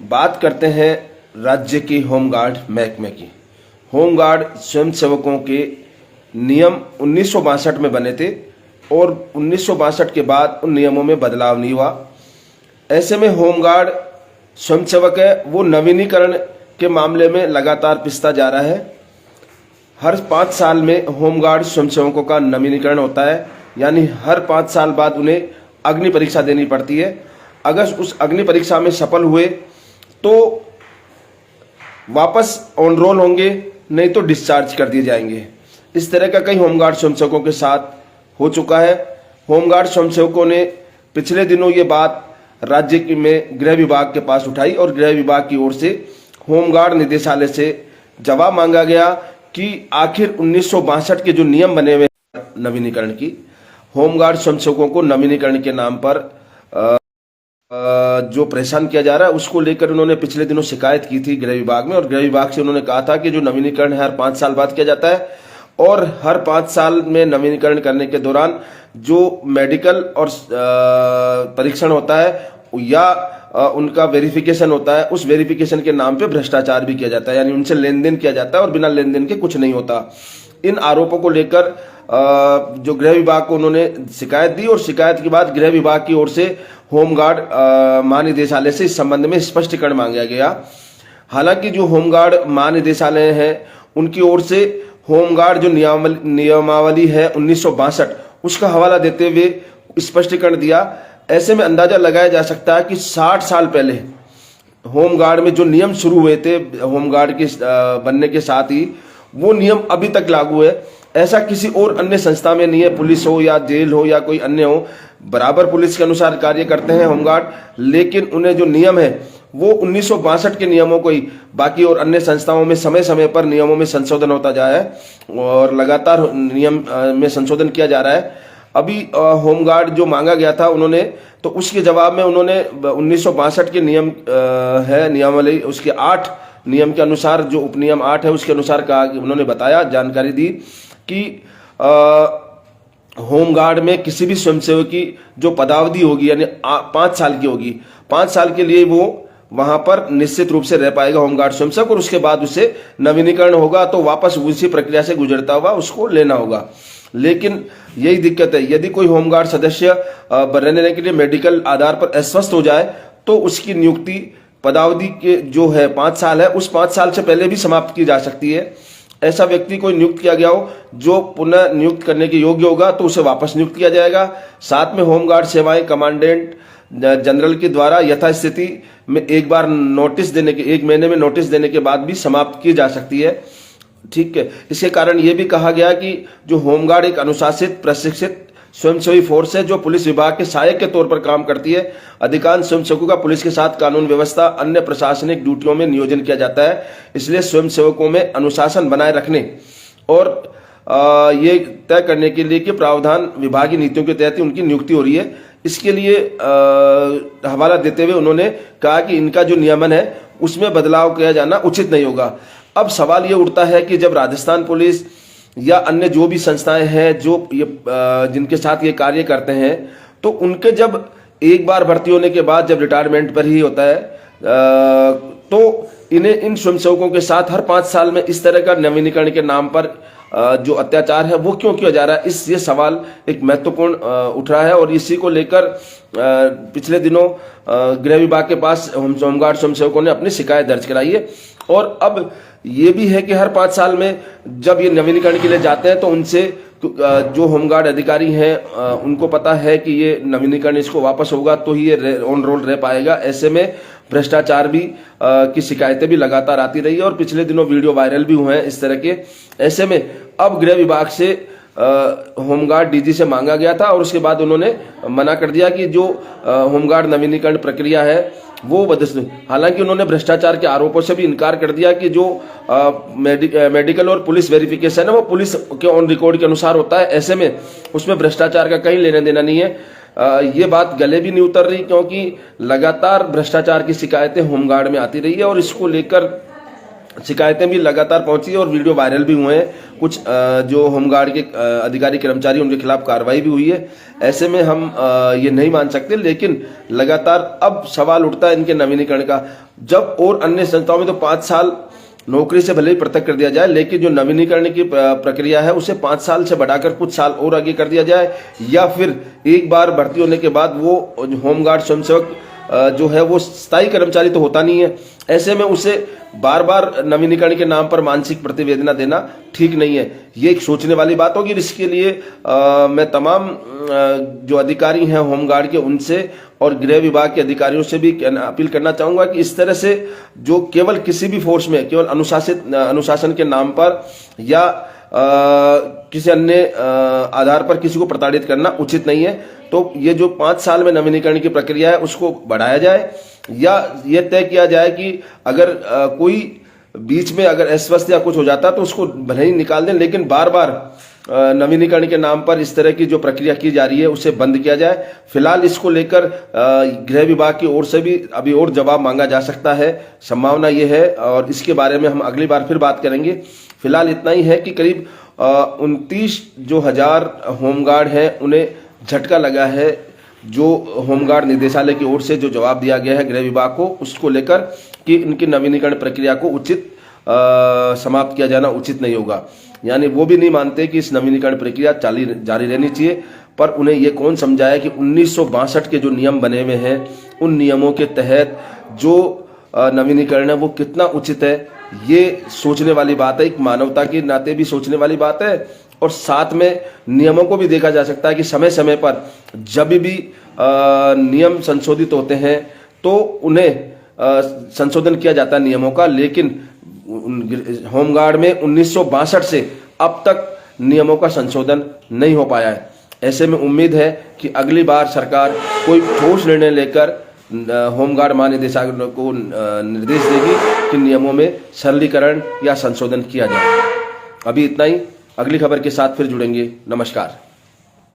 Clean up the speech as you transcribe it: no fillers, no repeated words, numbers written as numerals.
बात करते हैं राज्य की होमगार्ड महकमे की। होमगार्ड स्वयंसेवकों के नियम 1962 में बने थे और 1962 के बाद उन नियमों में बदलाव नहीं हुआ। ऐसे में होमगार्ड स्वयंसेवक है वो नवीनीकरण के मामले में लगातार पिसता जा रहा है। हर 5 साल में होमगार्ड स्वयंसेवकों का नवीनीकरण होता है, यानी हर 5 साल बाद उन्हें अग्नि परीक्षा देनी पड़ती है। अगर उस अग्नि परीक्षा में सफल हुए तो वापस ऑन रोल होंगे, नहीं तो डिस्चार्ज कर दिए जाएंगे। इस तरह का कई होमगार्ड स्वयंसेवकों के साथ हो चुका है। होमगार्ड स्वयंसेवकों ने पिछले दिनों ये बात राज्य में गृह विभाग के पास उठाई और गृह विभाग की ओर से होमगार्ड निदेशालय से जवाब मांगा गया कि आखिर 1962 के जो नियम बने हुए नवीनीकरण की, होमगार्ड स्वयंसेवकों को नवीनीकरण के नाम पर जो परेशान किया जा रहा है उसको लेकर उन्होंने पिछले दिनों शिकायत की थी गृह विभाग में। और गृह विभाग से उन्होंने कहा था कि जो नवीनीकरण है हर 5 साल बाद किया जाता है और हर 5 साल में नवीनीकरण करने के दौरान जो मेडिकल और परीक्षण होता है या उनका वेरिफिकेशन होता है, उस वेरिफिकेशन के नाम पे भ्रष्टाचार भी किया जाता है, यानी उनसे लेन देन किया जाता है और बिना लेन देन के कुछ नहीं होता। इन आरोपों को लेकर जो गृह विभाग को उन्होंने शिकायत दी और शिकायत के बाद गृह विभाग की ओर से होमगार्ड महानिदेशालय से इस संबंध में स्पष्टीकरण मांगा गया। हालांकि जो होमगार्ड महानिदेशालय है उनकी ओर से होमगार्ड जो नियमावली है 1962 उसका हवाला देते हुए स्पष्टीकरण दिया। ऐसे में अंदाजा लगाया जा सकता है कि 60 साल पहले होमगार्ड में जो नियम शुरू हुए थे होमगार्ड के बनने के साथ ही वो नियम अभी तक लागू है। ऐसा किसी और अन्य संस्था में नहीं है, पुलिस हो या जेल हो या कोई अन्य हो, बराबर पुलिस के अनुसार कार्य करते हैं होमगार्ड, लेकिन उन्हें जो नियम है वो 1962 के नियमों को ही बाकी और अन्य संस्थाओं में समय समय पर नियमों में संशोधन होता जाए और लगातार नियम में संशोधन किया जा रहा है। अभी होमगार्ड जो मांगा गया था उन्होंने, तो उसके जवाब में उन्होंने 1962 के नियम है नियमावली, उसके 8 नियम के अनुसार जो उपनियम 8 है उसके अनुसार कहा, उन्होंने बताया, जानकारी दी कि होमगार्ड में किसी भी स्वयंसेवक की जो पदावधि होगी यानी 5 साल की होगी, 5 साल के लिए वो वहां पर निश्चित रूप से रह पाएगा होमगार्ड स्वयंसेवक, और उसके बाद उसे नवीनीकरण होगा तो वापस उसी प्रक्रिया से गुजरता हुआ उसको लेना होगा। लेकिन यही दिक्कत है, यदि कोई होमगार्ड सदस्य रहने के लिए मेडिकल आधार पर अस्वस्थ हो जाए तो उसकी नियुक्ति पदावधि के जो है 5 साल है उस 5 साल से पहले भी समाप्त की जा सकती है। ऐसा व्यक्ति को नियुक्त किया गया हो जो पुनः नियुक्त करने के योग्य होगा तो उसे वापस नियुक्त किया जाएगा। साथ में होमगार्ड सेवाएं कमांडेंट जनरल के द्वारा यथास्थिति में एक बार नोटिस देने के 1 महीने में नोटिस देने के बाद भी समाप्त की जा सकती है। ठीक है, इसके कारण यह भी कहा गया कि जो होमगार्ड एक अनुशासित प्रशिक्षित स्वयंसेवी फोर्स है जो पुलिस विभाग के सहायक के तौर पर काम करती है। अधिकांश स्वयंसेवकों का पुलिस के साथ कानून व्यवस्था अन्य प्रशासनिक ड्यूटियों में नियोजन किया जाता है, इसलिए स्वयंसेवकों में अनुशासन बनाए रखने और ये तय करने के लिए कि प्रावधान विभागीय नीतियों के तहत उनकी नियुक्ति हो रही है। इसके लिए हवाला देते हुए उन्होंने कहा कि इनका जो नियमन है उसमें बदलाव किया जाना उचित नहीं होगा। अब सवाल ये उठता है कि जब राजस्थान पुलिस या अन्य जो भी संस्थाएं हैं जो ये जिनके साथ ये कार्य करते हैं तो उनके जब एक बार भर्ती होने के बाद जब रिटायरमेंट पर ही होता है तो इन्हें इन स्वयंसेवकों के साथ हर 5 साल में इस तरह का नवीनीकरण के नाम पर जो अत्याचार है वो क्यों किया जा रहा है, ये सवाल एक महत्वपूर्ण उठ रहा है। और इसी को लेकर पिछले दिनों गृह विभाग के पास होमगार्ड स्वयंसेवकों ने अपनी शिकायत दर्ज कराई है। और अब ये भी है कि हर 5 साल में जब ये नवीनीकरण के लिए जाते हैं तो उनसे जो होमगार्ड अधिकारी हैं उनको पता है कि ये नवीनीकरण इसको वापस होगा तो ही ये ऑन रोल रह पाएगा। ऐसे में भ्रष्टाचार भी की शिकायतें भी लगातार आती रही है और पिछले दिनों वीडियो वायरल भी हुए हैं इस तरह के। ऐसे में अब गृह विभाग से होमगार्ड डीजी से मांगा गया था और उसके बाद उन्होंने मना कर दिया कि जो होमगार्ड नवीनीकरण प्रक्रिया है वो बदल। हालांकि उन्होंने भ्रष्टाचार के आरोपों से भी इनकार कर दिया कि जो मेडिकल और पुलिस वेरिफिकेशन है वो पुलिस के ऑन रिकॉर्ड के अनुसार होता है, ऐसे में उसमें भ्रष्टाचार का कहीं लेना देना नहीं है। ये बात गले भी नहीं उतर रही क्योंकि लगातार भ्रष्टाचार की शिकायतें होमगार्ड में आती रही है और इसको लेकर शिकायतें भी लगातार पहुंची और वीडियो वायरल भी हुए हैं। कुछ जो होमगार्ड के अधिकारी कर्मचारी उनके खिलाफ कार्रवाई भी हुई है। ऐसे में हम ये नहीं मान सकते, लेकिन लगातार अब सवाल उठता है इनके नवीनीकरण का। जब और अन्य संस्थाओं में तो 5 साल नौकरी से भले ही पृथक कर दिया जाए, लेकिन जो नवीनीकरण की प्रक्रिया है उसे 5 साल से बढ़ाकर कुछ साल और आगे कर दिया जाए, या फिर एक बार भर्ती होने के बाद वो होमगार्ड स्वयंसेवक जो है वो स्थायी कर्मचारी तो होता नहीं है। ऐसे में उसे बार बार नवीनीकरण के नाम पर मानसिक प्रतिवेदना देना ठीक नहीं है। ये एक सोचने वाली बात होगी। इसके लिए मैं तमाम जो अधिकारी हैं होमगार्ड के उनसे और गृह विभाग के अधिकारियों से भी अपील करना चाहूंगा कि इस तरह से जो केवल किसी भी फोर्स में केवल अनुशासन के नाम पर या किसी अन्य आधार पर किसी को प्रताड़ित करना उचित नहीं है। तो ये जो 5 साल में नवीनीकरण की प्रक्रिया है उसको बढ़ाया जाए, या ये तय किया जाए कि अगर कोई बीच में अगर अस्वस्थ या कुछ हो जाता तो उसको भले ही निकाल दें, लेकिन बार बार नवीनीकरण के नाम पर इस तरह की जो प्रक्रिया की जा रही है उसे बंद किया जाए। फिलहाल इसको लेकर गृह विभाग की ओर से भी अभी और जवाब मांगा जा सकता है, संभावना ये है, और इसके बारे में हम अगली बार फिर बात करेंगे। फिलहाल इतना ही है कि करीब 29,000 होमगार्ड हैं, उन्हें झटका लगा है जो होमगार्ड निदेशालय की ओर से जो जवाब दिया गया है गृह विभाग को, उसको लेकर कि इनकी नवीनीकरण प्रक्रिया को उचित समाप्त किया जाना उचित नहीं होगा। यानी वो भी नहीं मानते कि इस नवीनीकरण प्रक्रिया जारी रहनी चाहिए, पर उन्हें ये कौन समझाया कि 1962 के जो नियम बने हुए हैं उन नियमों के तहत जो नवीनीकरण है वो कितना उचित है। ये सोचने वाली बात है, एक मानवता के नाते भी सोचने वाली बात है, और साथ में नियमों को भी देखा जा सकता है कि समय समय पर जब भी नियम संशोधित होते हैं तो उन्हें संशोधन किया जाता है नियमों का। लेकिन होमगार्ड में 1962 से अब तक नियमों का संशोधन नहीं हो पाया है। ऐसे में उम्मीद है कि अगली बार सरकार कोई ठोस निर्णय लेकर होमगार्ड महानिदेशक को निर्देश देगी कि नियमों में सरलीकरण या संशोधन किया जाए। अभी इतना ही, अगली खबर के साथ फिर जुड़ेंगे। नमस्कार।